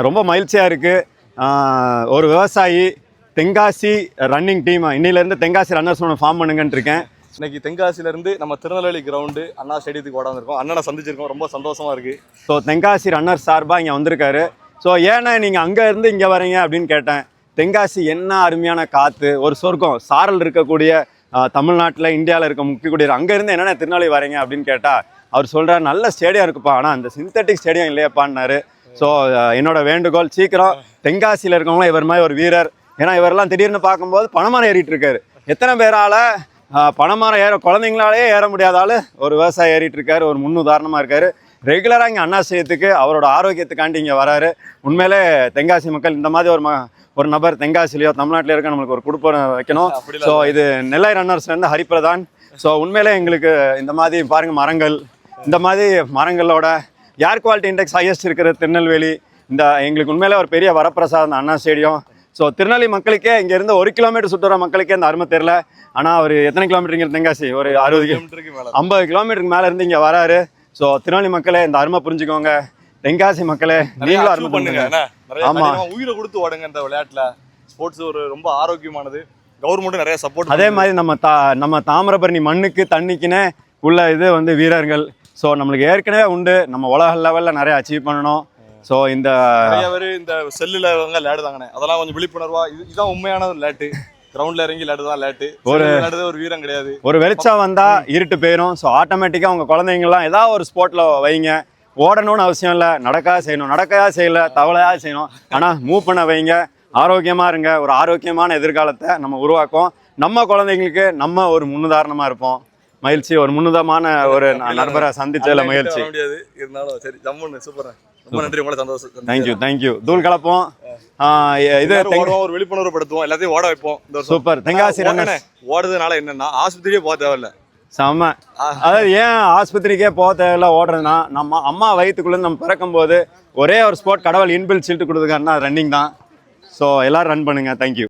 ரொம்ப மகிழ்ச்சியாக இருக்குது. ஒரு விவசாயி தென்காசி ரன்னிங் டீம் இன்னிலேருந்து தென்காசி ரன்னர்ஸ் ஒன்று ஃபார்ம் பண்ணுங்கன்னு இருக்கேன். இன்னைக்கு தென்காசியிலேருந்து நம்ம திருநெல்வேலி கிரவுண்டு அண்ணா ஸ்டேடியத்துக்கு ஓடாந்துருக்கோம். அண்ணனை சந்திச்சிருக்கோம், ரொம்ப சந்தோஷமாக இருக்குது. ஸோ தென்காசி ரன்னர்ஸ் சார்பாக இங்கே வந்திருக்காரு. ஸோ ஏன்னா நீங்கள் அங்கே இருந்து இங்கே வரீங்க அப்படின்னு கேட்டேன். தென்காசி என்ன அருமையான காற்று, ஒரு சொர்க்கம், சாரல் இருக்கக்கூடிய தமிழ்நாட்டில் இந்தியாவில் இருக்க முக்கியக்கூடிய அங்கேருந்து என்னென்ன திருநெல்வேலி வரீங்க அப்படின்னு கேட்டால் அவர் சொல்கிறார் நல்ல ஸ்டேடியம் இருக்குப்பா, ஆனால் அந்த சிந்தட்டிக் ஸ்டேடியம் இல்லையாப்பான்னாரு. ஸோ என்னோட வேண்டுகோள் சீக்கிரம் தென்காசியில் இருக்கவங்களாம் இவர் மாதிரி ஒரு வீரர். ஏன்னா இவரெல்லாம் திடீர்னு பார்க்கும்போது பனைமரம் ஏறிட்டு இருக்காரு. எத்தனை பேரால் பனைமரம் குழந்தைங்களாலே ஏற முடியாதாலும் ஒரு விவசாயி ஏறிட்டு இருக்காரு, ஒரு முன்னுதாரணமாக இருக்காரு. ரெகுலராக இங்கே அண்ணா ஸ்டேடியத்துக்கு அவரோட ஆரோக்கியத்துக்காண்டி இங்கே வராரு. உண்மையிலே தென்காசி மக்கள் இந்த மாதிரி ஒரு நபர் தென்காசிலையோ தமிழ்நாட்டிலையோ இருக்க நம்மளுக்கு ஒரு கொடுப்ப வைக்கணும். ஸோ இது நெல்லை ரன்னர்ஸ்லேருந்து ஹரிபிரதான். ஸோ உண்மையிலே எங்களுக்கு இந்த மாதிரி பாருங்கள் மரங்கள், இந்த மாதிரி மரங்களோட ஏர் குவாலிட்டி இண்டெக்ஸ் ஹையஸ்ட் இருக்கிற திருநெல்வேலி, இந்த எங்களுக்கு உண்மையிலே ஒரு பெரிய வரப்பிரசாதம் அண்ணா ஸ்டேடியம். ஸோ திருநெல்வேலி மக்களுக்கே இங்கேருந்து 1 கிலோமீட்டர் சுற்றுற மக்களுக்கே இந்த அருமை தெரியல. ஆனால் அவர் எத்தனை கிலோமீட்டருங்க தென்காசி, ஒரு 60 கிலோமீட்டருக்கு 50 கிலோமீட்டருக்கு மேலே இருந்து இங்கே வராரு. ஸோ திருநெல்வேலி மக்களே இந்த அருமை புரிஞ்சுக்கோங்க. தென்காசி மக்களே நீங்களும் அருமை பண்ணுங்க. ஆமாம், உயிரை கொடுத்து ஓடுங்க. இந்த விளையாட்டில் ஸ்போர்ட்ஸ் ஒரு ரொம்ப ஆரோக்கியமானது. கவர்மெண்ட்டும் நிறைய சப்போர்ட். அதே மாதிரி நம்ம தாமிரபரணி மண்ணுக்கு தண்ணிக்குன்னே உள்ள இது வீரர்கள். ஸோ நம்மளுக்கு ஏற்கனவே உண்டு, நம்ம உலக லெவலில் நிறைய அச்சீவ் பண்ணணும். ஸோ இந்த செல்லில் விளையாடுதாங்கண்ணே, அதெல்லாம் கொஞ்சம் விழிப்புணர்வா. இதுதான் உண்மையான ஒரு விளையாட்டு. கிரவுண்ட்ல இறங்கி விளையாடுதான் விளையாட்டு. ஒரு வீரம் கிடையாது. ஒரு வெளிச்சம் வந்தா இருட்டு போயிடும். ஸோ ஆட்டோமேட்டிக்காக உங்க குழந்தைங்கலாம் ஏதாவது ஒரு ஸ்போர்ட்ல வைங்க. ஓடணும்னு அவசியம் இல்லை, நடக்கா செய்யல, தவளையா செய்யணும். ஆனால் மூவ் பண்ண வைங்க, ஆரோக்கியமா இருங்க. ஒரு ஆரோக்கியமான எதிர்காலத்தை நம்ம உருவாக்கும். நம்ம குழந்தைங்களுக்கு நம்ம ஒரு முன்னுதாரணமா இருப்போம். மகிழ்ச்சி, ஒரு முன்னுதாரணமான ஒரு நண்பரை சந்திச்சதுல மகிழ்ச்சி. ரொம்ப நன்றி, உங்களை சந்தோஷம். தேங்க்யூ. தூள் கலப்போம், இது ஒரு விழிப்புணர்வு படுத்துவோம், எல்லாத்தையும் ஓட வைப்போம். சூப்பர். தென்காசி ஓடுறதுனால என்னன்னா ஆஸ்பத்திரியே போக தேவையில்ல. செம்ம. அதாவது ஏன் ஆஸ்பத்திரிக்கே போக தேவையில்ல ஓடுறதுன்னா, நம்ம அம்மா வயிற்றுக்குள்ளே நம்ம பிறக்கும் போது ஒரே ஒரு ஸ்போர்ட் கடவுள் இன்பில் சீல்ட்டு கொடுத்துருக்காருன்னா ரன்னிங் தான். ஸோ எல்லோரும் ரன் பண்ணுங்கள். தேங்க்யூ.